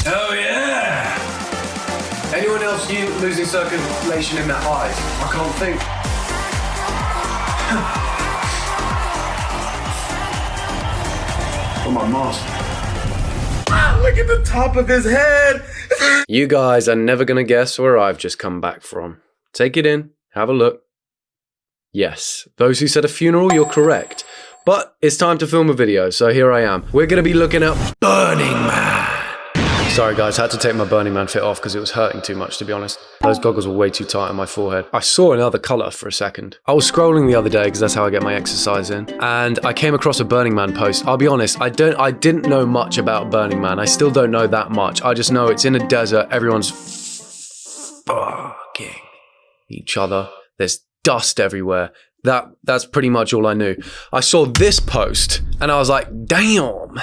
Oh yeah! Anyone else losing circulation in their eyes? I can't think. Oh, my mask. Ah, look at the top of his head! You guys are never gonna guess where I've just come back from. Take it in, have a look. Yes, those who said a funeral, you're correct. But it's time to film a video, so here I am. We're gonna be looking at Burning Man. Sorry guys, had to take my Burning Man fit off because it was hurting too much, to be honest. Those goggles were way too tight on my forehead. I saw another colour for a second. I was scrolling the other day because that's how I get my exercise in, and I came across a Burning Man post. I'll be honest, I didn't know much about Burning Man. I still don't know that much. I just know it's in a desert. Everyone's fucking each other. There's dust everywhere. That's pretty much all I knew. I saw this post and I was like, damn.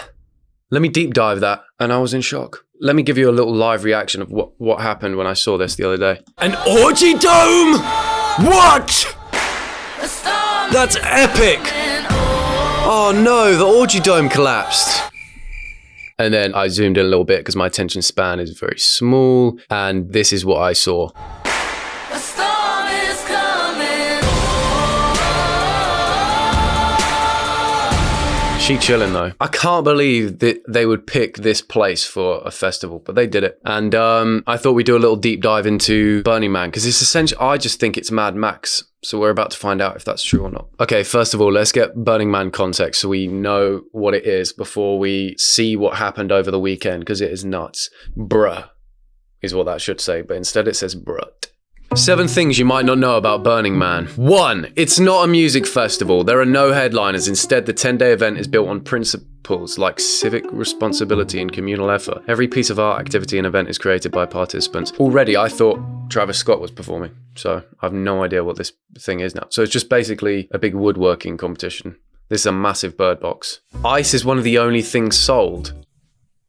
Let me deep dive that, and I was in shock. Let me give you a little live reaction of what happened when I saw this the other day. An orgy dome? What? That's epic. Oh no, the orgy dome collapsed. And then I zoomed in a little bit because my attention span is very small, and this is what I saw. She chilling though. I can't believe that they would pick this place for a festival, but they did it. And I thought we'd do a little deep dive into Burning Man because it's essentially, I just think it's Mad Max. So we're about to find out if that's true or not. Okay, first of all, let's get Burning Man context so we know what it is before we see what happened over the weekend, because it is nuts. Bruh is what that should say, but instead it says brut. 7 things you might not know about Burning Man. 1. It's not a music festival. There are no headliners. Instead, the 10-day event is built on principles like civic responsibility and communal effort. Every piece of art, activity, and event is created by participants. Already, I thought Travis Scott was performing, so I have no idea what this thing is now. So it's just basically a big woodworking competition. This is a massive bird box. Ice is one of the only things sold.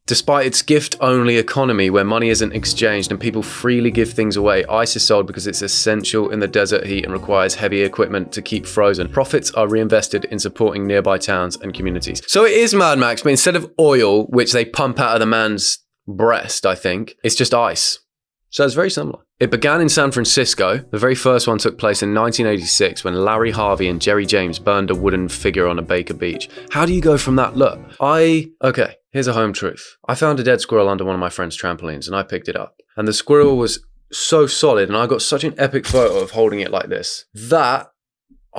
Despite its gift-only economy where money isn't exchanged and people freely give things away, ice is sold because it's essential in the desert heat and requires heavy equipment to keep frozen. Profits are reinvested in supporting nearby towns and communities. So it is Mad Max, but instead of oil, which they pump out of the man's breast, I think, it's just ice. So it's very similar. It began in San Francisco. The very first one took place in 1986 when Larry Harvey and Jerry James burned a wooden figure on a Baker Beach. How do you go from that look? Okay, here's a home truth. I found a dead squirrel under one of my friend's trampolines and I picked it up. And the squirrel was so solid and I got such an epic photo of holding it like this. I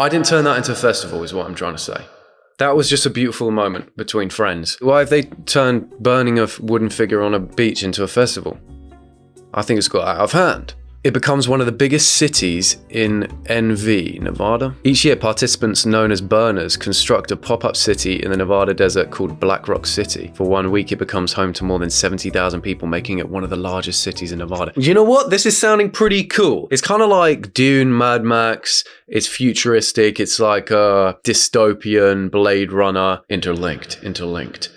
didn't turn that into a festival is what I'm trying to say. That was just a beautiful moment between friends. Why have they turned burning a wooden figure on a beach into a festival? I think it's got out of hand. It becomes one of the biggest cities in NV, Nevada. Each year, participants known as burners construct a pop-up city in the Nevada desert called Black Rock City. For 1 week, it becomes home to more than 70,000 people, making it one of the largest cities in Nevada. You know what? This is sounding pretty cool. It's kind of like Doan, Mad Max. It's futuristic. It's like a dystopian Blade Runner interlinked,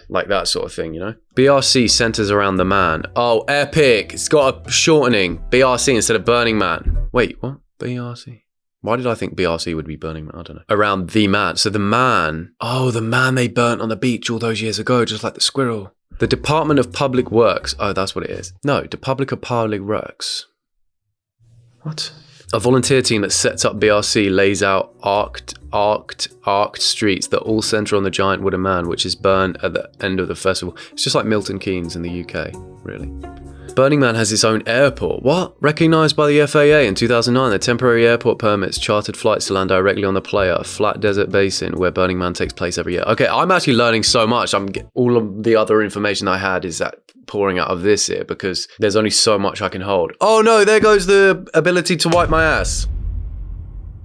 like that sort of thing, you know? BRC centers around the man. Oh, epic. It's got a shortening. BRC instead of Burning Man. Wait, what? BRC? Why did I think BRC would be Burning Man? I don't know. Around the man. So the man. Oh, the man they burnt on the beach all those years ago, just like the squirrel. The Department of Public Works. Oh, that's what it is. No, Department of Public Works. What? A volunteer team that sets up BRC lays out arced streets that all center on the giant wooden man, which is burned at the end of the festival. It's just like Milton Keynes in the UK, really. Burning Man has its own airport. What? Recognized by the FAA in 2009, the temporary airport permits chartered flights to land directly on the playa, a flat desert basin where Burning Man takes place every year. Okay, I'm actually learning so much. All of the other information I had is that pouring out of this here because there's only so much I can hold. Oh no, there goes the ability to wipe my ass.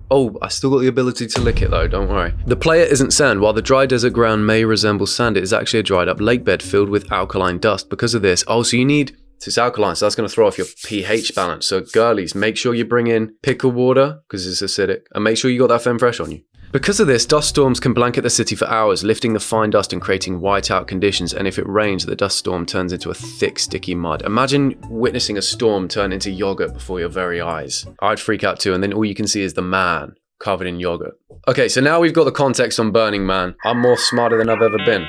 Oh, I still got the ability to lick it though, don't worry. The playa isn't sand. While the dry desert ground may resemble sand, it is actually a dried up lake bed filled with alkaline dust. Because of this, so you need, it's alkaline, so that's going to throw off your pH balance. So girlies, make sure you bring in pickle water because it's acidic, and make sure you got that Femme Fresh on you. Because of this, dust storms can blanket the city for hours, lifting the fine dust and creating whiteout conditions, and if it rains, the dust storm turns into a thick, sticky mud. Imagine witnessing a storm turn into yogurt before your very eyes. I'd freak out too, and then all you can see is the man covered in yogurt. Okay, so now we've got the context on Burning Man. I'm more smarter than I've ever been.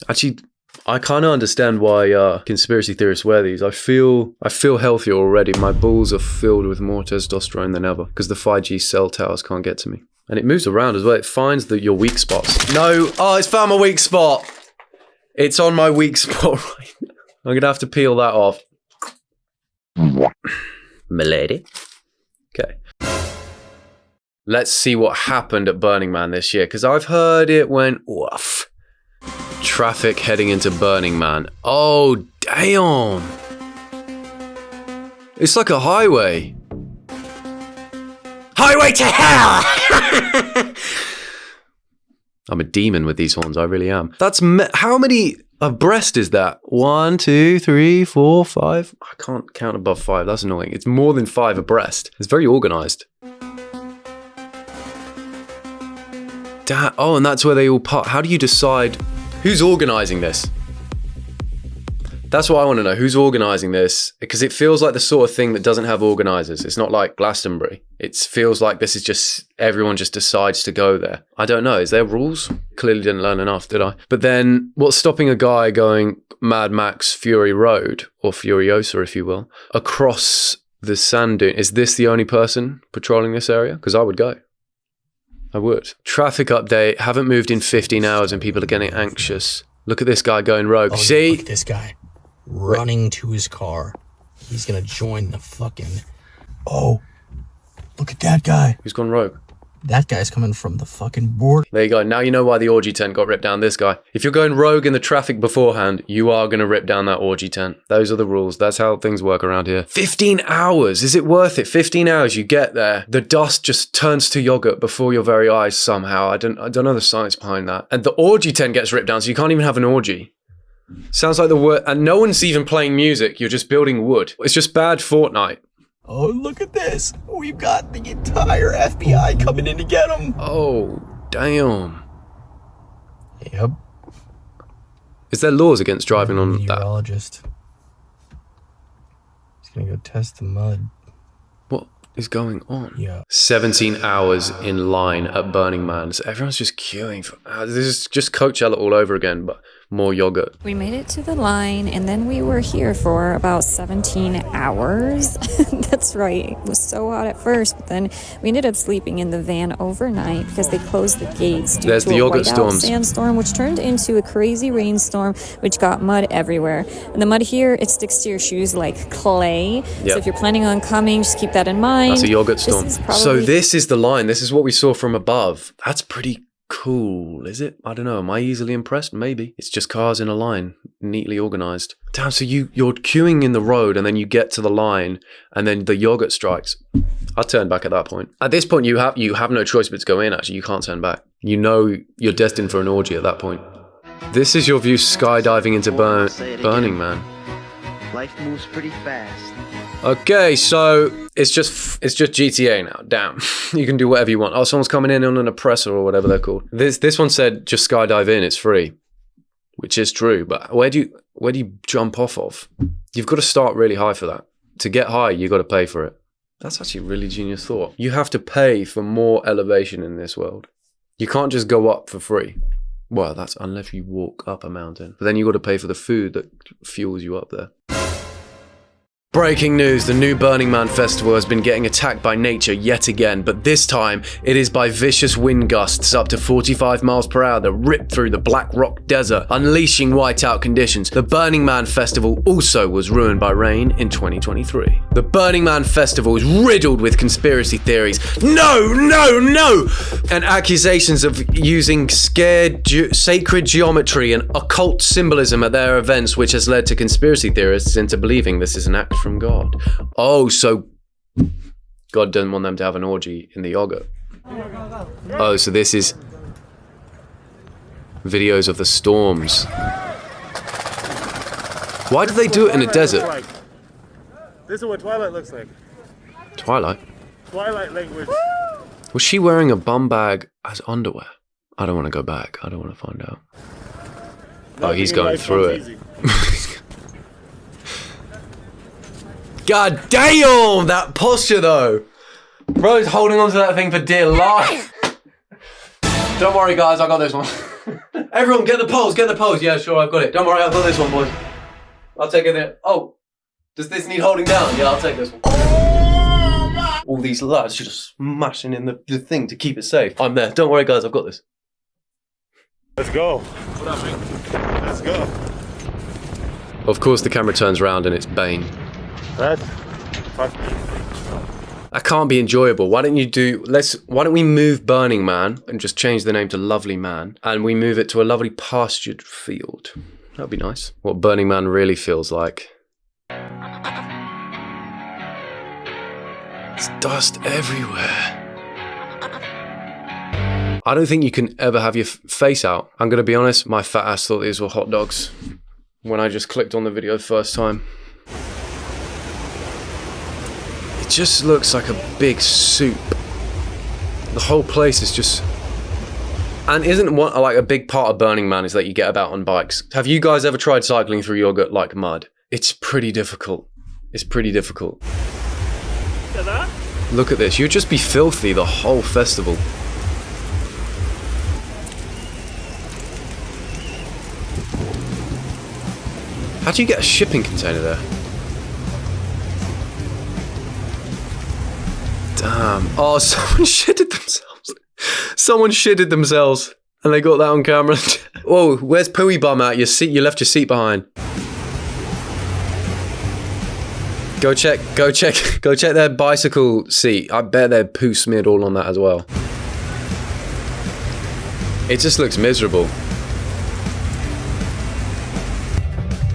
Actually, I kind of understand why conspiracy theorists wear these. I feel healthier already. My balls are filled with more testosterone than ever because the 5G cell towers can't get to me. And it moves around as well. It finds your weak spots. No. Oh, it's found my weak spot. It's on my weak spot right now. I'm going to have to peel that off. Milady. Okay. Let's see what happened at Burning Man this year, because I've heard it went woof. Traffic heading into Burning Man. Oh, damn. It's like a highway. Highway to hell! I'm a demon with these horns, I really am. That's how many abreast is that? 1, 2, 3, 4, 5. I can't count above 5. That's annoying. It's more than 5 abreast. It's very organized. Oh, and that's where they all part. How do you decide who's organizing this? That's what I want to know. Who's organizing this? Because it feels like the sort of thing that doesn't have organizers. It's not like Glastonbury. It feels like this is just, everyone just decides to go there. I don't know. Is there rules? Clearly didn't learn enough, did I? But then what's stopping a guy going Mad Max Fury Road, or Furiosa, if you will, across the sand dune? Is this the only person patrolling this area? Because I would go. I would. Traffic update. Haven't moved in 15 hours and people are getting anxious. Look at this guy going rogue. Oh, see? Look at this guy running to his car. He's going to join the fucking... Oh, look at that guy. Who's gone rogue? That guy's coming from the fucking border. There you go. Now you know why the orgy tent got ripped down. This guy. If you're going rogue in the traffic beforehand, you are going to rip down that orgy tent. Those are the rules. That's how things work around here. 15 hours. Is it worth it? 15 hours. You get there. The dust just turns to yogurt before your very eyes somehow. I don't know the science behind that. And the orgy tent gets ripped down, so you can't even have an orgy. Sounds like the word. And no one's even playing music. You're just building wood. It's just bad Fortnite. Oh, look at this. We've got the entire FBI coming in to get him. Oh, damn. Yep. Is there laws against driving on that? Meteorologist. He's going to go test the mud. What is going on? Yeah. 17 hours in line at Burning Man. So everyone's just queuing for... this is just Coachella all over again, but more yogurt. We made it to the line, and then we were here for about 17 hours. That's right. It was so hot at first, but then we ended up sleeping in the van overnight because they closed the gates due There's to the a yogurt whiteout storms. sandstorm, which turned into a crazy rainstorm, which got mud everywhere. And the mud here, it sticks to your shoes like clay. Yep. So if you're planning on coming, just keep that in mind. That's a yogurt storm. So This this is the line. This is what we saw from above. That's pretty cool, is it? I don't know. Am I easily impressed? Maybe. It's just cars in a line, neatly organized. Damn, so you're queuing in the road and then you get to the line and then the yogurt strikes. I turned back at that point. At this point, you have no choice but to go in, actually. You can't turn back. You know you're destined for an orgy at that point. This is your view skydiving into Burning Man. Life moves pretty fast. Okay, so it's just GTA now. Damn, you can do whatever you want. Oh, someone's coming in on an oppressor or whatever they're called. This one said just skydive in. It's free, which is true. But where do you jump off of? You've got to start really high for that. To get high, you got to pay for it. That's actually a really genius thought. You have to pay for more elevation in this world. You can't just go up for free. Well, that's unless you walk up a mountain. But then you got to pay for the food that fuels you up there. Breaking news, the new Burning Man festival has been getting attacked by nature yet again, but this time it is by vicious wind gusts up to 45 miles per hour that rip through the Black Rock Desert, unleashing whiteout conditions. The Burning Man festival also was ruined by rain in 2023. The Burning Man festival is riddled with conspiracy theories. No! And accusations of using scared sacred geometry and occult symbolism at their events, which has led to conspiracy theorists into believing this is an act from God. Oh, so God doesn't want them to have an orgy in the yogurt. Oh, so this is videos of the storms. Why did they do it in a desert? This is what Twilight looks like. Twilight? Twilight language. Was she wearing a bum bag as underwear? I don't want to go back. I don't want to find out. Oh, he's going through it. God damn, that posture though. Bro's holding onto that thing for dear life. Don't worry guys, I got this one. Everyone, get the poles, get the poles. Yeah, sure, I've got it. Don't worry, I've got this one, boys. I'll take it there. Oh, does this need holding down? Yeah, I'll take this one. All these lads just smashing in the thing to keep it safe. I'm there. Don't worry, guys, I've got this. Let's go. What up, mate? Let's go. Of course, the camera turns around and it's Bane. That's fuck. That can't be enjoyable. Why don't we move Burning Man and just change the name to Lovely Man, and we move it to a lovely pastured field. That'd be nice. What Burning Man really feels like. There's dust everywhere. I don't think you can ever have your face out. I'm gonna be honest, my fat ass thought these were hot dogs when I just clicked on the video the first time. It just looks like a big soup. The whole place is just... And isn't one like a big part of Burning Man is that you get about on bikes? Have you guys ever tried cycling through yogurt like mud? It's pretty difficult. It's pretty difficult. Look at this. You'd just be filthy the whole festival. How do you get a shipping container there? Damn. Oh, someone shitted themselves. Someone shitted themselves. And they got that on camera. Whoa, where's Pooey Bum at? You left your seat behind. Go check their bicycle seat. I bet they're poo smeared all on that as well. It just looks miserable.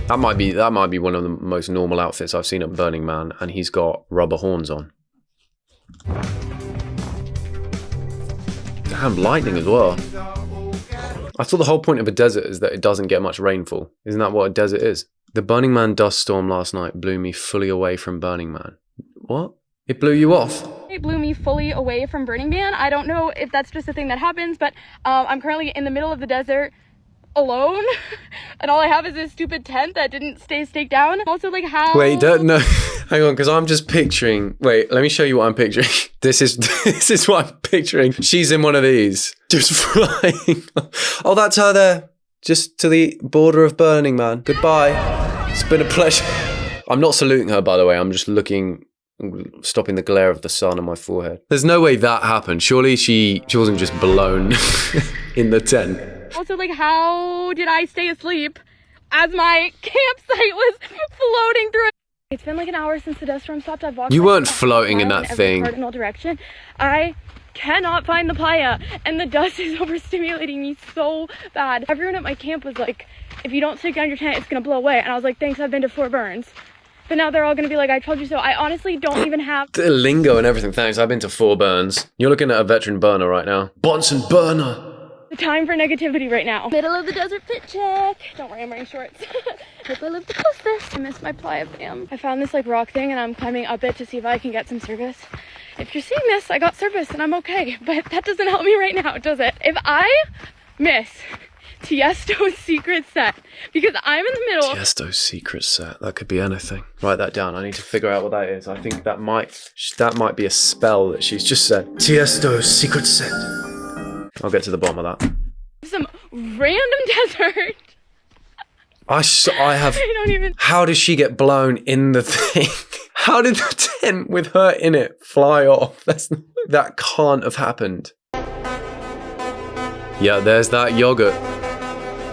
That might be one of the most normal outfits I've seen at Burning Man, and he's got rubber horns on. Damn, lightning as well. I thought the whole point of a desert is that it doesn't get much rainfall. Isn't that what a desert is? The Burning Man dust storm last night blew me fully away from Burning Man. What? It blew you off? It blew me fully away from Burning Man. I don't know if that's just a thing that happens, but I'm currently in the middle of the desert alone, and all I have is this stupid tent that didn't stay staked down. Also, like, how... Wait, no, hang on, because I'm just picturing... Wait, let me show you what I'm picturing. This is what I'm picturing. She's in one of these, just flying. Oh, that's her there, just to the border of Burning Man. Goodbye. It's been a pleasure. I'm not saluting her, by the way. I'm just looking, stopping the glare of the sun on my forehead. There's no way that happened. Surely she wasn't just blown in the tent. Also, like, how did I stay asleep as my campsite was floating through it? It's been like an hour since the dust storm stopped. I've walked... You weren't floating in that every thing. cardinal direction. I cannot find the playa, and the dust is overstimulating me so bad. Everyone at my camp was like, if you don't take down your tent, it's gonna blow away. And I was like, thanks, I've been to 4 burns. But now they're all gonna be like, I told you so. I honestly don't even have... The lingo and everything, thanks. I've been to 4 burns. You're looking at a veteran burner right now. Bonson burner. The time for negativity right now. Middle of the desert fit check. Don't worry, I'm wearing shorts. Hope I live to post this. I missed my playa fam. I found this like rock thing and I'm climbing up it to see if I can get some service. If you're seeing this, I got service and I'm okay. But that doesn't help me right now, does it? If I miss Tiesto's secret set, because I'm in the middle... Tiesto's secret set. That could be anything. Write that down. I need to figure out what that is. I think that might be a spell that she's just said. Tiesto's secret set. I'll get to the bottom of that. Some random desert. I have... I don't even... How did she get blown in the thing? How did the tent with her in it fly off? That can't have happened. Yeah, there's that yogurt.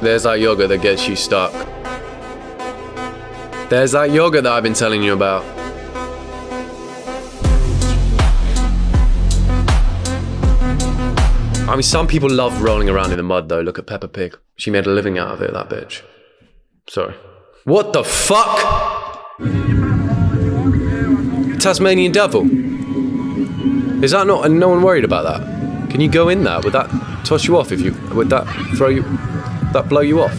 There's that yogurt that gets you stuck. There's that yogurt that I've been telling you about. I mean, some people love rolling around in the mud, though. Look at Peppa Pig. She made a living out of it, that bitch. Sorry. What the fuck? Tasmanian devil? Is that not... And no one worried about that? Can you go in there? Would that toss you off if you... Would that throw you... Would that blow you off?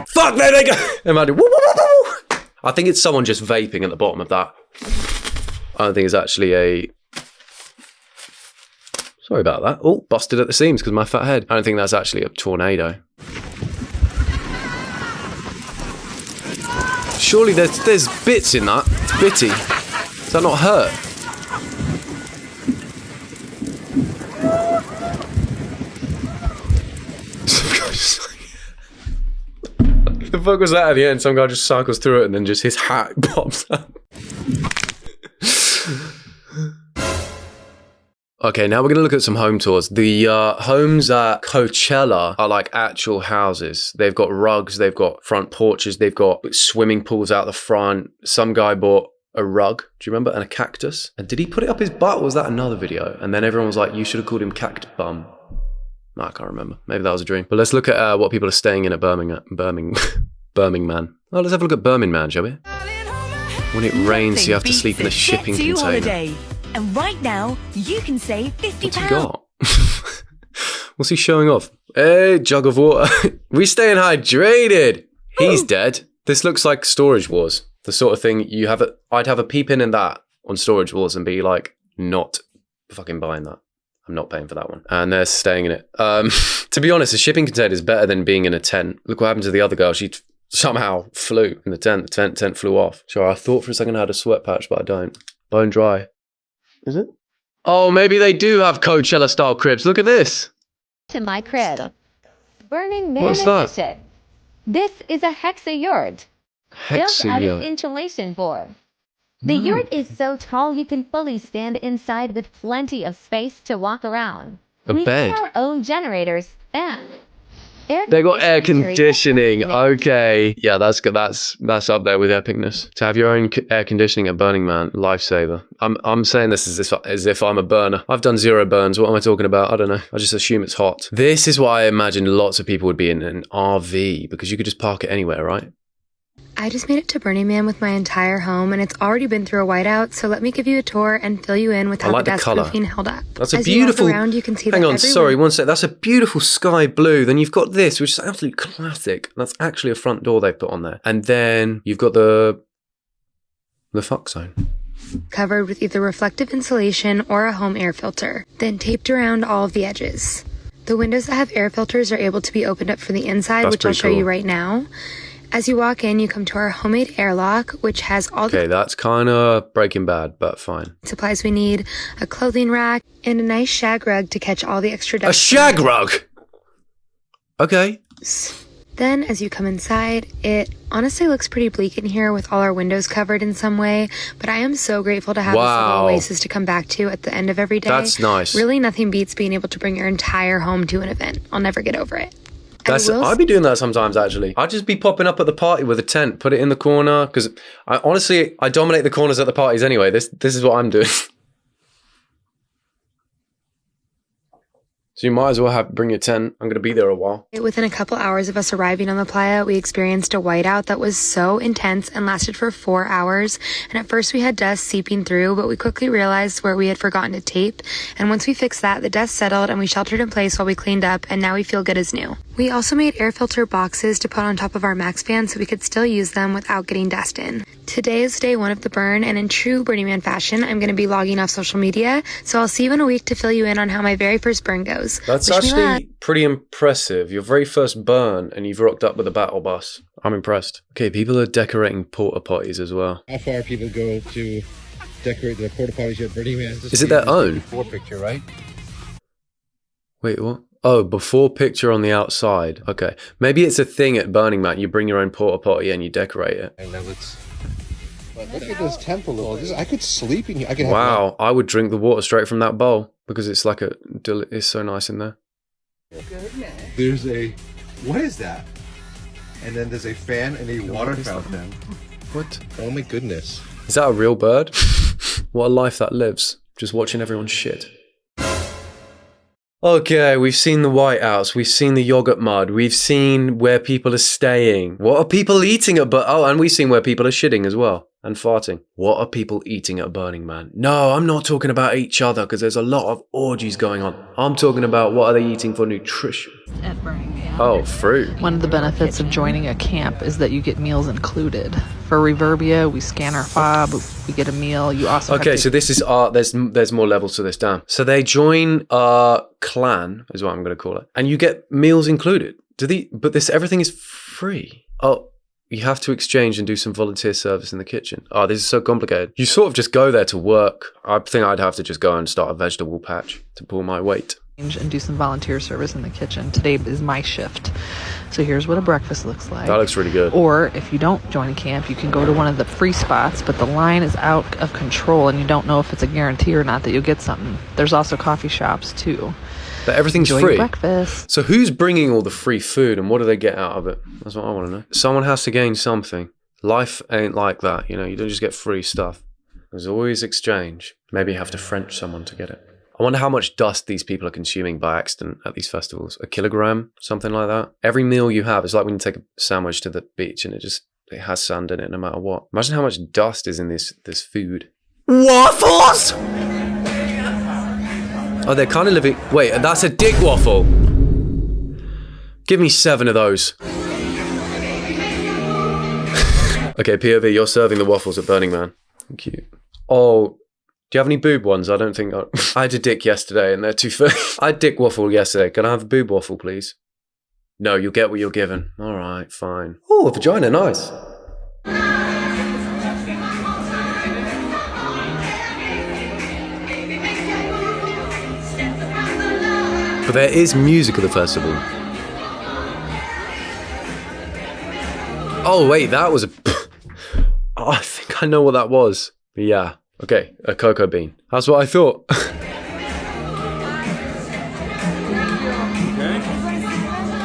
Fuck, there they go! Imagine... Woo, woo, woo, woo. I think it's someone just vaping at the bottom of that. I don't think it's actually a... Sorry about that. Oh, busted at the seams because of my fat head. I don't think that's actually a tornado. Surely there's bits in that. It's bitty. Does that not hurt? fuck was that at the end? Some guy just cycles through it and then just his hat pops up. Okay, now we're going to look at some home tours. The homes at Coachella are like actual houses. They've got rugs, they've got front porches, they've got swimming pools out the front. Some guy bought a rug, do you remember? And a cactus. And did he put it up his butt or was that another video? And then everyone was like, you should have called him Cactus Bum. No, I can't remember. Maybe that was a dream. But let's look at what people are staying in at Birmingham. Oh, let's have a look at Birmingham, shall we? When it rains, you have to sleep in a shipping container. And right now, you can save £50. What's he got? What's he showing off? Hey, jug of water. We staying hydrated. He's dead. This looks like Storage Wars. The sort of thing you have. I'd have a peep in that on Storage Wars and be like, not fucking buying that. I'm not paying for that one. And they're staying in it. To be honest, a shipping container is better than being in a tent. Look what happened to the other girl. She somehow flew in the tent. The tent flew off. Sure, I thought for a second I had a sweat patch, but I don't. Bone dry. Is it? Oh, maybe they do have Coachella-style cribs. Look at this. To my crib. Burning Man What's that? Edition. This is a hexa-yurt. Built out of Hexa-yurt. insulation board. The yurt is so tall you can fully stand inside with plenty of space to walk around. A We bed. have our own generators and They got air conditioning. Yeah. Okay. Yeah, that's good. That's up there with epicness. To have your own air conditioning at Burning Man, lifesaver. I'm saying this as if I'm a burner. I've done 0 burns. What am I talking about? I don't know. I just assume it's hot. This is why I imagine lots of people would be in an RV because you could just park it anywhere, right? I just made it to Burning Man with my entire home, and it's already been through a whiteout, so let me give you a tour and fill you in with how like the the dust colour. proofing held up. That's a As beautiful. You walk around, you can see hang that on, every sorry, win- one sec. That's a beautiful sky blue. Then you've got this, which is absolutely classic. That's actually a front door they've put on there, and then you've got the fuck zone. covered with either reflective insulation or a home air filter, then taped around all of the edges. The windows that have air filters are able to be opened up from the inside, That's which I'll pretty show you cool. right now. As you walk in, you come to our homemade airlock, which has all Okay, the that's kind of Breaking Bad, but fine. supplies we need, a clothing rack, and a nice shag rug to catch all the extra A dust. shag rug. Okay. Then, as you come inside, it honestly looks pretty bleak in here with all our windows covered in some way, but I am so grateful to have this Wow. little oasis to come back to at the end of every day. That's nice. Really, nothing beats being able to bring your entire home to an event. I'll never get over it. I'd be doing that sometimes, actually. I'd just be popping up at the party with a tent, put it in the corner, because I dominate the corners at the parties anyway. This is what I'm doing. So you might as well bring your tent. I'm going to be there a while. Within a couple hours of us arriving on the playa, we experienced a whiteout that was so intense and lasted for 4 hours. And at first we had dust seeping through, but we quickly realized where we had forgotten to tape. And once we fixed that, the dust settled and we sheltered in place while we cleaned up, and now we feel good as new. We also made air filter boxes to put on top of our Max fans so we could still use them without getting dust in. Today is day 1 of the burn, and in true Burning Man fashion, I'm going to be logging off social media, so I'll see you in a week to fill you in on how my very first burn goes. That's Wish me luck. actually pretty impressive. Your very first burn, and you've rocked up with a battle bus. I'm impressed. Okay, people are decorating porta potties as well. How far people go to decorate their porta potties at Burning Man? Is it their own? Before picture, right? Wait, what? Oh, before picture on the outside. Okay. Maybe it's a thing at Burning Man. You bring your own porta potty and you decorate it. And then let's. Look at this temple. I could sleep in here. I could have Wow, I would drink the water straight from that bowl because it's like it's so nice in there. There's a. What is that? And then there's a fan and a water fountain. What? Oh my goodness. Is that a real bird? What a life that lives. Just watching everyone shit. Okay, we've seen the whiteouts, we've seen the yogurt mud, we've seen where people are staying. What are people eating at and we've seen where people are shitting as well and farting. What are people eating at Burning Man? No, I'm not talking about each other because there's a lot of orgies going on. I'm talking about what are they eating for nutrition. At Burning Man. Oh, fruit. One of the benefits of joining a camp is that you get meals included. For Reverbia, we scan our fob, we get a meal. You also Okay, have to so this is there's more levels to this. Damn. So they join clan is what I'm going to call it, and you get meals included. But everything is free. Oh, you have to exchange and do some volunteer service in the kitchen. Oh, this is so complicated. You sort of just go there to work. I think I'd have to just go and start a vegetable patch to pull my weight. and do some volunteer service in the kitchen. Today is my shift. So here's what a breakfast looks like. That looks really good. Or if you don't join a camp, you can go to one of the free spots, but the line is out of control and you don't know if it's a guarantee or not that you'll get something. There's also coffee shops too. But everything's Enjoy free. Your breakfast. So who's bringing all the free food and what do they get out of it? That's what I want to know. Someone has to gain something. Life ain't like that, you know. You don't just get free stuff. There's always exchange. Maybe you have to French someone to get it. I wonder how much dust these people are consuming by accident at these festivals. A kilogram, something like that. Every meal you have is like when you take a sandwich to the beach and it has sand in it no matter what. Imagine how much dust is in this food. Waffles! Oh, they're kind of living... Wait, that's a dick waffle. Give me 7 of those. Okay, POV, you're serving the waffles at Burning Man. Thank you. Oh... Do you have any boob ones? I don't think... I had a dick yesterday and they're too full. I had dick waffle yesterday. Can I have a boob waffle, please? No, you'll get what you're given. All right, fine. Oh, a vagina, nice. But there is music at the festival. Oh, wait, that was a... Oh, I think I know what that was. Yeah. Okay, a cocoa bean. That's what I thought. Okay.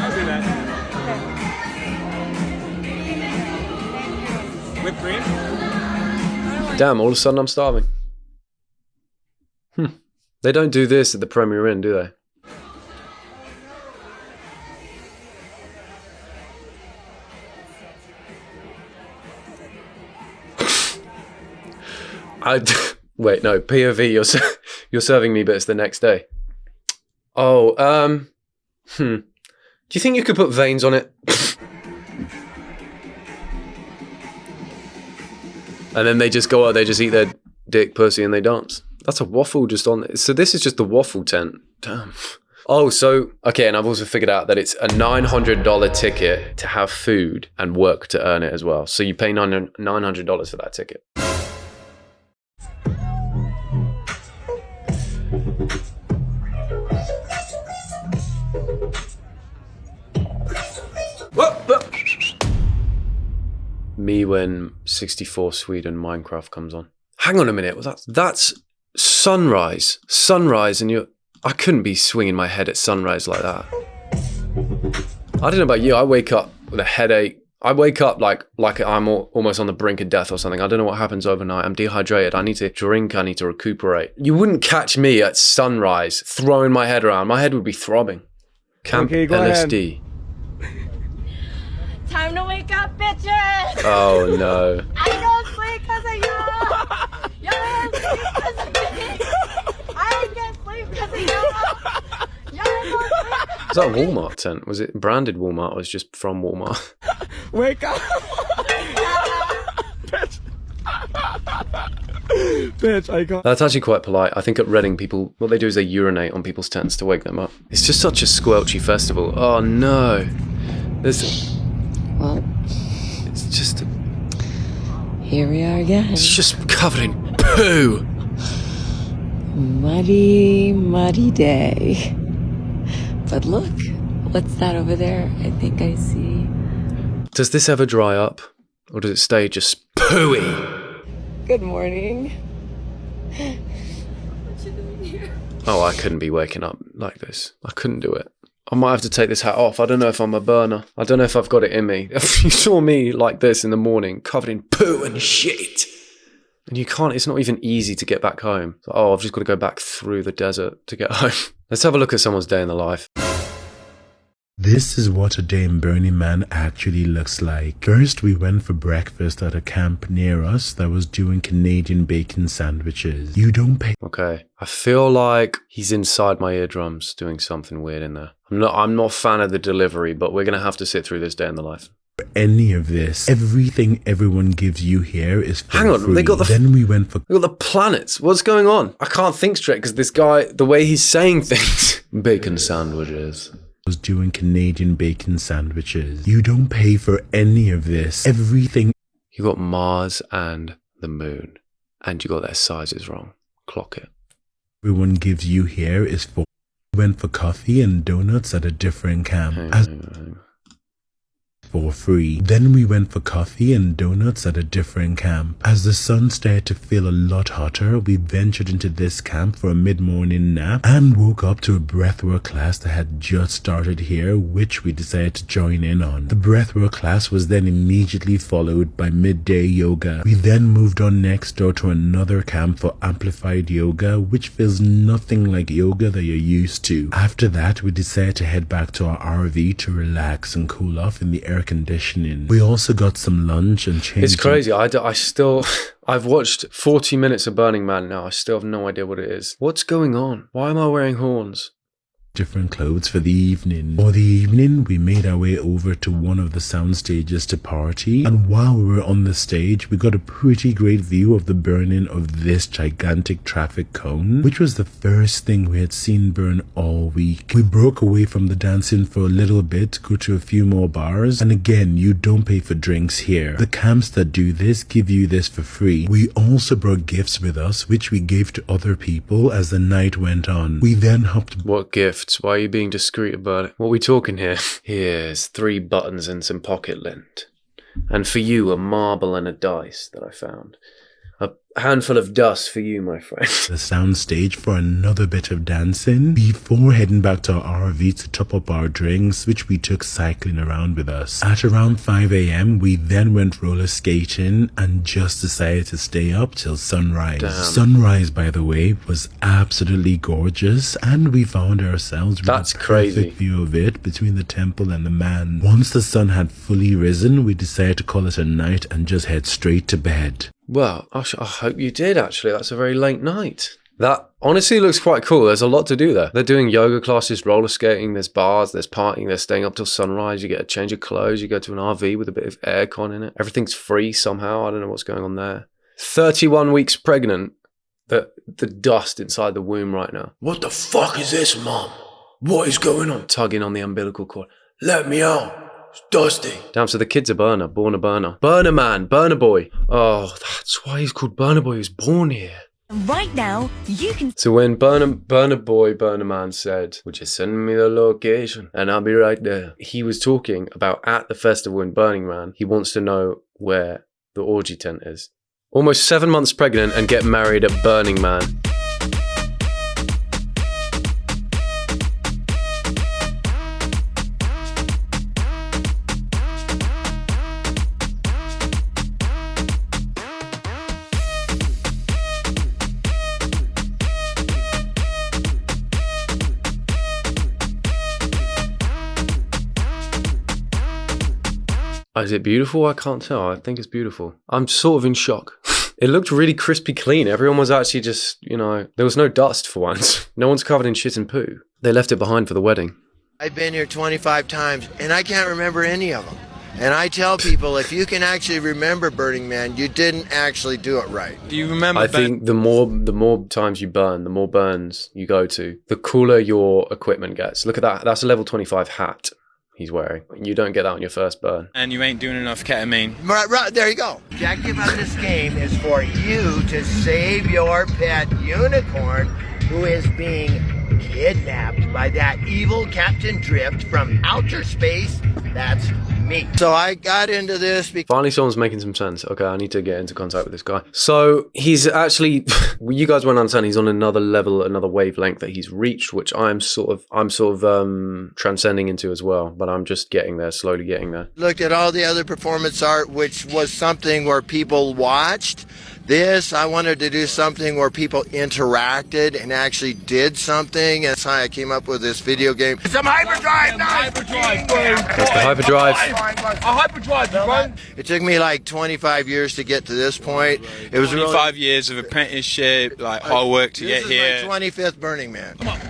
I'll do that. Whipped cream? Damn, all of a sudden I'm starving. They don't do this at the Premier Inn, do they? Wait, no, POV, you're serving me, but it's the next day. Oh, do you think you could put veins on it? And then they just go out, they just eat their dick, pussy, and they dance. That's a waffle just on it. So this is just the waffle tent. Damn. Oh, so, okay, and I've also figured out that it's a $900 ticket to have food and work to earn it as well. So you pay $900 for that ticket. Me when 64 Sweden Minecraft comes on. Hang on a minute, that's sunrise. Sunrise, and I couldn't be swinging my head at sunrise like that. I don't know about you, I wake up with a headache. I wake up like I'm almost on the brink of death or something. I don't know what happens overnight. I'm dehydrated. I need to drink. I need to recuperate. You wouldn't catch me at sunrise throwing my head around. My head would be throbbing. Camp Okay, go LSD. Time to wake up, bitches! Oh no. I don't sleep because of you! You don't sleep because of me! I can't sleep because of you! You don't sleep! Was that a Walmart tent? Was it branded Walmart or was it just from Walmart? Wake up! Bitch. Bitch, I got... That's actually quite polite. I think at Reading, people, what they do is they urinate on people's tents to wake them up. It's just such a squelchy festival. Oh no. Well, it's just... Here we are again. It's just covered in poo. Muddy, muddy day. But look, what's that over there? I think I see. Does this ever dry up? Or does it stay just pooey? Good morning. Oh, I couldn't be waking up like this. I couldn't do it. I might have to take this hat off. I don't know if I'm a burner. I don't know if I've got it in me. If you saw me like this in the morning, covered in poo and shit, and you can't, it's not even easy to get back home. So, oh, I've just got to go back through the desert to get home. Let's have a look at someone's day in the life. This is what a day in Burning Man actually looks like. First, we went for breakfast at a camp near us that was doing Canadian bacon sandwiches. You don't pay. Okay, I feel like he's inside my eardrums doing something weird in there. I'm not a fan of the delivery, but we're gonna have to sit through this day in the life. Any of this. Everything everyone gives you here is for Hang on, free. they got the... Then we went for... They got the planets. What's going on? I can't think straight because this guy, the way he's saying things. Bacon sandwiches. Was doing Canadian bacon sandwiches. You don't pay for any of this. Everything. You got Mars and the moon. And you got their sizes wrong. Clock it. Everyone gives you here is for Went for coffee and donuts at a different camp. For free. Then we went for coffee and donuts at a different camp. As the sun started to feel a lot hotter, we ventured into this camp for a mid-morning nap and woke up to a breathwork class that had just started here, which we decided to join in on. The breathwork class was then immediately followed by midday yoga. We then moved on next door to another camp for amplified yoga, which feels nothing like yoga that you're used to. After that, we decided to head back to our RV to relax and cool off in the air conditioning. We also got some lunch and changed. It's crazy. I've watched 40 minutes of Burning Man now. I still have no idea what it is. What's going on? Why am I wearing horns? Different clothes for the evening. For the evening, we made our way over to one of the sound stages to party, and while we were on the stage, we got a pretty great view of the burning of this gigantic traffic cone, which was the first thing we had seen burn all week. We broke away from the dancing for a little bit to go to a few more bars, and again, you don't pay for drinks here. The camps that do this give you this for free. We also brought gifts with us, which we gave to other people as the night went on. We then hopped... What gift? Why are you being discreet about it? What are we talking here? Here's 3 buttons and some pocket lint. And for you, a marble and a dice that I found. A handful of dust for you, my friend. The sound stage for another bit of dancing before heading back to our RV to top up our drinks, which we took cycling around with us. At around 5 a.m, we then went roller skating and just decided to stay up till sunrise. Damn. Sunrise, by the way, was absolutely gorgeous, and we found ourselves with a perfect view of it between the temple and the man. Once the sun had fully risen, we decided to call it a night and just head straight to bed. Well, I hope you did, actually. That's a very late night. That honestly looks quite cool. There's a lot to do there. They're doing yoga classes, roller skating, there's bars, there's partying, they're staying up till sunrise. You get a change of clothes, you go to an RV with a bit of aircon in it. Everything's free somehow. I don't know what's going on there. 31 weeks pregnant. The dust inside the womb right now. What the fuck is this, Mom? What is going on? Tugging on the umbilical cord. Let me out. It's dusty. Damn, so the kid's a burner, born a burner. Burner man, burner boy. Oh, that's why he's called Burner Boy. He was born here. Right now, you can... So when Burner Boy, Burner Man said, would you send me the location? And I'll be right there. He was talking about at the festival in Burning Man, he wants to know where the orgy tent is. Almost 7 months pregnant and get married at Burning Man. Is it beautiful? I can't tell. I think it's beautiful. I'm sort of in shock. It looked really crispy clean. Everyone was actually just, there was no dust for once. No one's covered in shit and poo. They left it behind for the wedding. I've been here 25 times and I can't remember any of them. And I tell people, if you can actually remember Burning Man, you didn't actually do it right. Do you remember? I think the more times you burn, the more burns you go to, the cooler your equipment gets. Look at that. That's a level 25 hat he's wearing. You don't get that on your first burn. And you ain't doing enough ketamine. Right, there you go. The objective of this game is for you to save your pet unicorn who is being kidnapped by that evil Captain Drift from outer space. That's me. So I got into this because... Finally someone's making some sense. Okay, I need to get into contact with this guy. So he's actually, you guys won't understand, he's on another level, another wavelength that he's reached, which I'm sort of transcending into as well, but I'm just getting there, slowly getting there. Looked at all the other performance art, which was something where people watched. This, I wanted to do something where people interacted and actually did something. And that's how I came up with this video game. Some hyperdrive! Hyperdrive, bro! That's the hyperdrive. A hyperdrive, bro! It took me like 25 years to get to this point. It was 25 years of apprenticeship, like hard work to get here. This is my 25th Burning Man. Come on.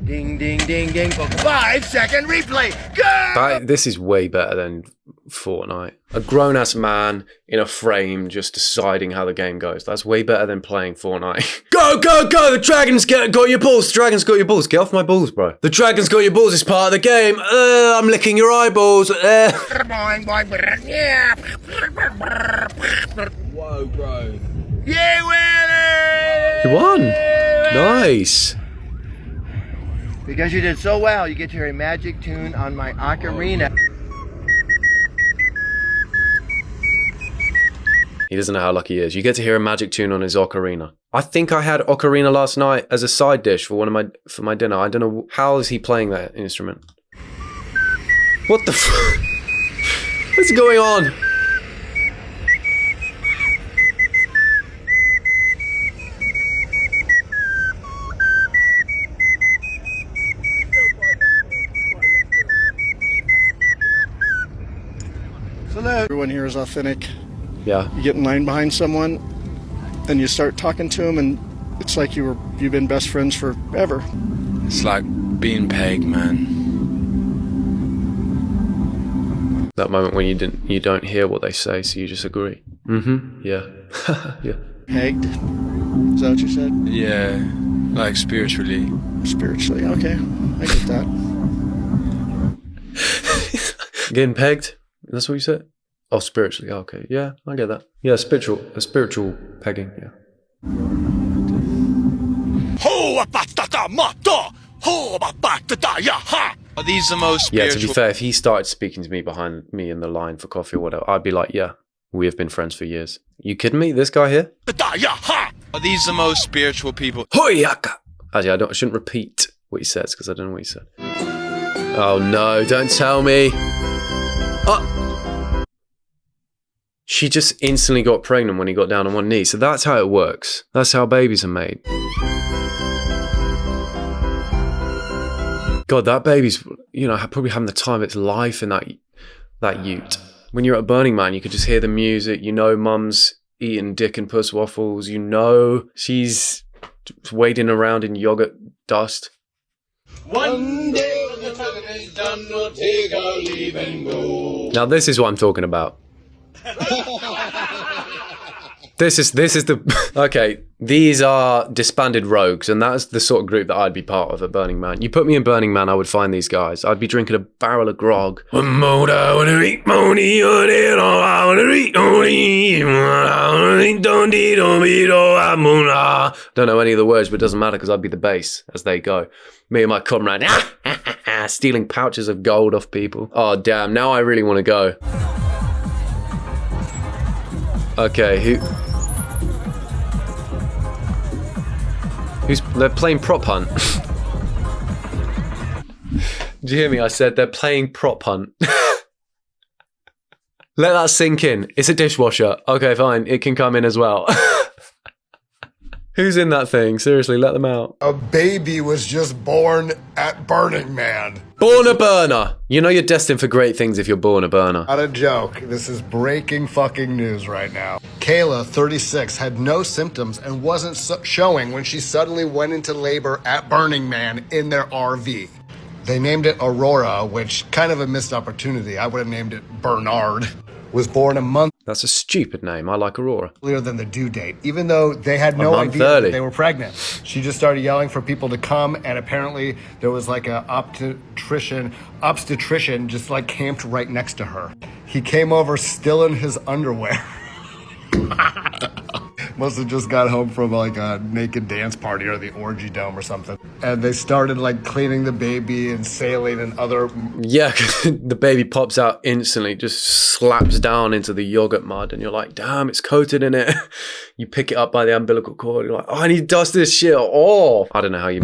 Ding, ding, ding, ding. 5-second replay. Go! This is way better than Fortnite. A grown-ass man in a frame just deciding how the game goes. That's way better than playing Fortnite. Go, go, go! The dragon's got your balls. The dragon's got your balls. Get off my balls, bro. The dragon's got your balls. It's part of the game. I'm licking your eyeballs. Whoa, bro. Yay, winner! You won. Nice. Because you did so well, you get to hear a magic tune on my ocarina. He doesn't know how lucky he is. You get to hear a magic tune on his ocarina. I think I had ocarina last night as a side dish for my dinner. I don't know, how is he playing that instrument? What the what's going on? Everyone here is authentic. Yeah. You get in line behind someone and you start talking to them and it's like you've been best friends forever. It's like being pegged, man. That moment when you don't hear what they say, so you just agree. Mm-hmm. Yeah. Yeah. Pegged? Is that what you said? Yeah, like spiritually. Spiritually, okay. I get that. Getting pegged? That's what you said? Oh, spiritually. Okay. Yeah, I get that. Yeah, spiritual pegging. Yeah. Are these the most spiritual? Yeah, to be fair, if he started speaking to me behind me in the line for coffee or whatever, I'd be like, yeah, we have been friends for years. You kidding me? This guy here? Are these the most spiritual people? Actually, I shouldn't repeat what he says because I don't know what he said. Oh no, don't tell me. Oh. She just instantly got pregnant when he got down on one knee. So that's how it works. That's how babies are made. God, that baby's, probably having the time of its life in that ute. When you're at Burning Man, you could just hear the music. Mum's eating dick and puss waffles. She's wading around in yogurt dust. One day when the time is done, we'll take our leave and go. Now this is what I'm talking about. This is the okay. These are disbanded rogues, and that's the sort of group that I'd be part of at Burning Man. You put me in Burning Man, I would find these guys. I'd be drinking a barrel of grog. Don't know any of the words, but it doesn't matter because I'd be the bass as they go. Me and my comrade stealing pouches of gold off people. Oh damn! Now I really want to go. Okay, they're playing prop hunt. Did you hear me? I said they're playing prop hunt. Let that sink in. It's a dishwasher. Okay, fine. It can come in as well. Who's in that thing? Seriously, let them out. A baby was just born at Burning Man. Born a burner. You're destined for great things if you're born a burner. Not a joke. This is breaking fucking news right now. Kayla, 36, had no symptoms and wasn't showing when she suddenly went into labor at Burning Man in their RV. They named it Aurora, which kind of a missed opportunity. I would have named it Bernard. Was born a month. That's a stupid name. I like Aurora. Earlier than the due date, even though they had no idea that they were pregnant. She just started yelling for people to come, and apparently there was like a obstetrician just like camped right next to her. He came over still in his underwear. Must have just got home from like a naked dance party or the orgy dome or something. And they started like cleaning the baby and saline and other... Yeah, the baby pops out instantly, just slaps down into the yogurt mud and you're like, damn, it's coated in it. You pick it up by the umbilical cord. You're like, oh, I need to dust this shit off. I don't know how you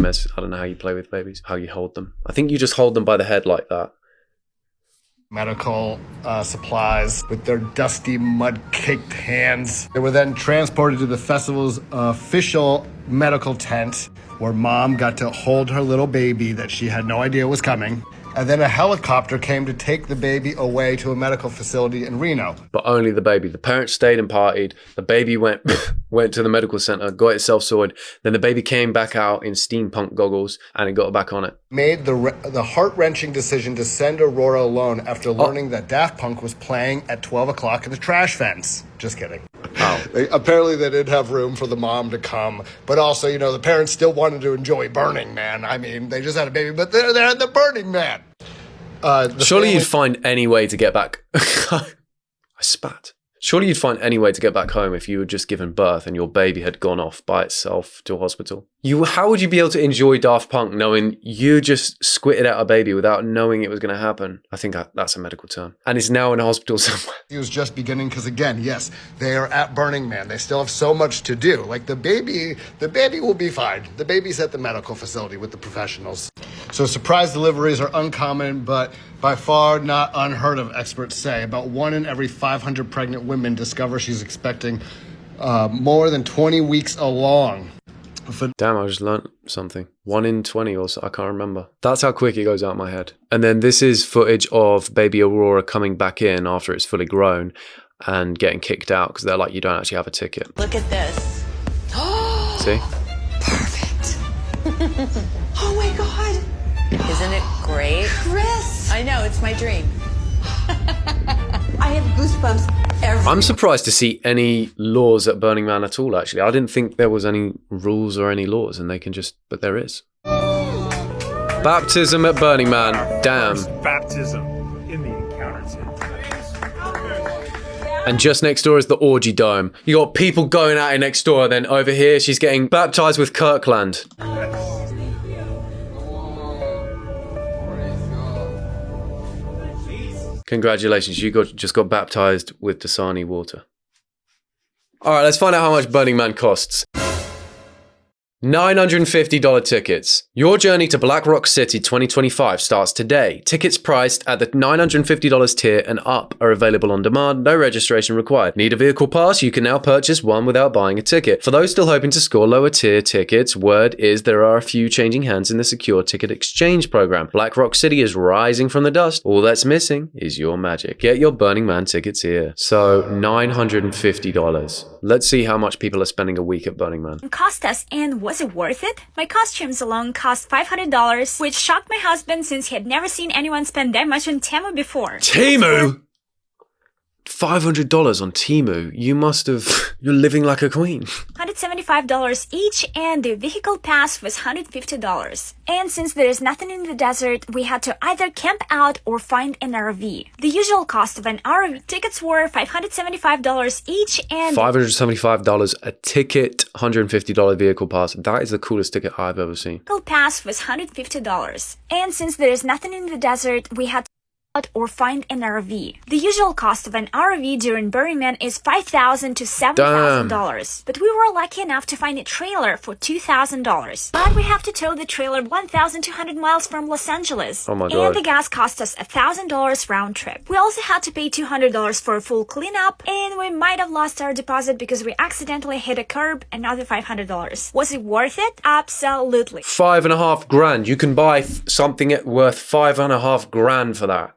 play with babies, how you hold them. I think you just hold them by the head like that. Medical supplies with their dusty, mud-caked hands. They were then transported to the festival's official medical tent where mom got to hold her little baby that she had no idea was coming. And then a helicopter came to take the baby away to a medical facility in Reno. But only the baby. The parents stayed and partied. The baby went to the medical center, got itself sorted. Then the baby came back out in steampunk goggles and it got back on it. Made the heart-wrenching decision to send Aurora alone after learning that Daft Punk was playing at 12 o'clock in the trash fence. Just kidding. Oh. Apparently they didn't have room for the mom to come. But also, the parents still wanted to enjoy Burning Man. I mean, they just had a baby, but they're at the Burning Man. Surely you'd find any way to get back. I spat. Surely you'd find any way to get back home if you had just given birth and your baby had gone off by itself to a hospital. How would you be able to enjoy Daft Punk knowing you just squirted out a baby without knowing it was going to happen? I think that's a medical term. And is now in a hospital somewhere. He was just beginning because, again, yes, they are at Burning Man. They still have so much to do. Like the baby will be fine. The baby's at the medical facility with the professionals. So surprise deliveries are uncommon, but by far not unheard of, experts say. About 1 in every 500 pregnant women discover she's expecting more than 20 weeks along. Damn, I just learnt something. 1 in 20 or so, I can't remember. That's how quick it goes out my head. And then this is footage of baby Aurora coming back in after it's fully grown and getting kicked out because they're like, you don't actually have a ticket. Look at this. See? Perfect. Oh my God. Isn't it great? Chris! I know, it's my dream. I have goosebumps every... I'm surprised to see any laws at Burning Man at all, actually. I didn't think there was any rules or any laws, and they can just... But there is. Baptism at Burning Man. Damn. Baptism in the encounter tent. And just next door is the orgy dome. You got people going at it next door, then over here she's getting baptized with Kirkland. Congratulations, you just got baptized with Dasani water. All right, let's find out how much Burning Man costs. $950 tickets. Your journey to Black Rock City 2025 starts today. Tickets priced at the $950 tier and up are available on demand, no registration required. Need a vehicle pass? You can now purchase one without buying a ticket. For those still hoping to score lower tier tickets, word is there are a few changing hands in the secure ticket exchange program. Black Rock City is rising from the dust. All that's missing is your magic. Get your Burning Man tickets here. So $950. Let's see how much people are spending a week at Burning Man. Cost us, and was it worth it? My costumes alone cost $500, which shocked my husband since he had never seen anyone spend that much on Temu before. Temu? $500 on Temu. You must have... You're living like a queen. $175 each, and the vehicle pass was $150. And since there is nothing in the desert, we had to either camp out or find an RV. The usual cost of an RV tickets were $575 each, and... $575 a ticket, $150 vehicle pass. That is the coolest ticket I've ever seen. Vehicle pass was $150. And since there is nothing in the desert, we had to or find an RV. The usual cost of an RV during Burning Man is $5,000 to $7,000, but we were lucky enough to find a trailer for $2,000. But we have to tow the trailer 1,200 miles from Los Angeles. Oh my God. And the gas cost us $1,000 round trip. We also had to pay $200 for a full cleanup, and we might have lost our deposit because we accidentally hit a curb, another $500. Was it worth it? Absolutely. $5.5 grand. You can buy something worth $5.5 grand for that.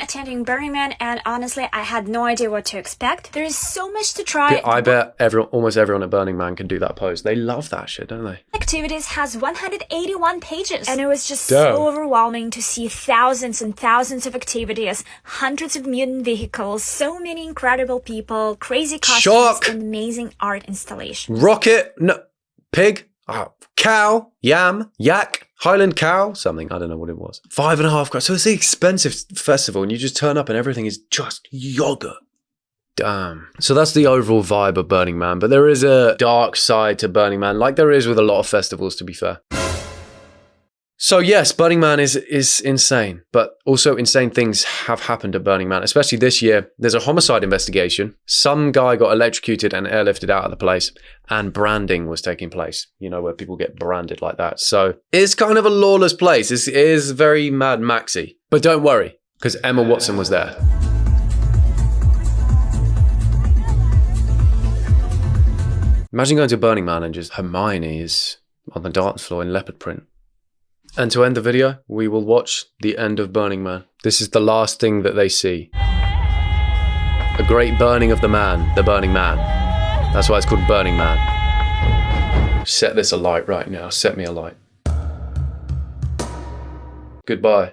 Attending Burning Man, and honestly, I had no idea what to expect. There is so much to try. I bet almost everyone at Burning Man can do that pose. They love that shit, don't they? Activities has 181 pages, and it was just so overwhelming to see thousands and thousands of activities, hundreds of mutant vehicles, so many incredible people, crazy costumes, and amazing art installations. Rocket, no, pig, cow, yam, yak, Highland cow, something, I don't know what it was. $5.5 grand. So it's the expensive festival and you just turn up and everything is just yogurt. Damn. So that's the overall vibe of Burning Man, but there is a dark side to Burning Man, like there is with a lot of festivals, to be fair. So yes, Burning Man is insane, but also insane things have happened at Burning Man, especially this year. There's a homicide investigation. Some guy got electrocuted and airlifted out of the place, and branding was taking place, you know, where people get branded like that. So it's kind of a lawless place. It is very Mad Maxy. But don't worry, because Emma Watson was there. Imagine going to Burning Man and just Hermione is on the dance floor in leopard print. And to end the video, we will watch the end of Burning Man. This is the last thing that they see. A great burning of the Burning Man. That's why it's called Burning Man. Set this alight right now. Set me alight. Goodbye.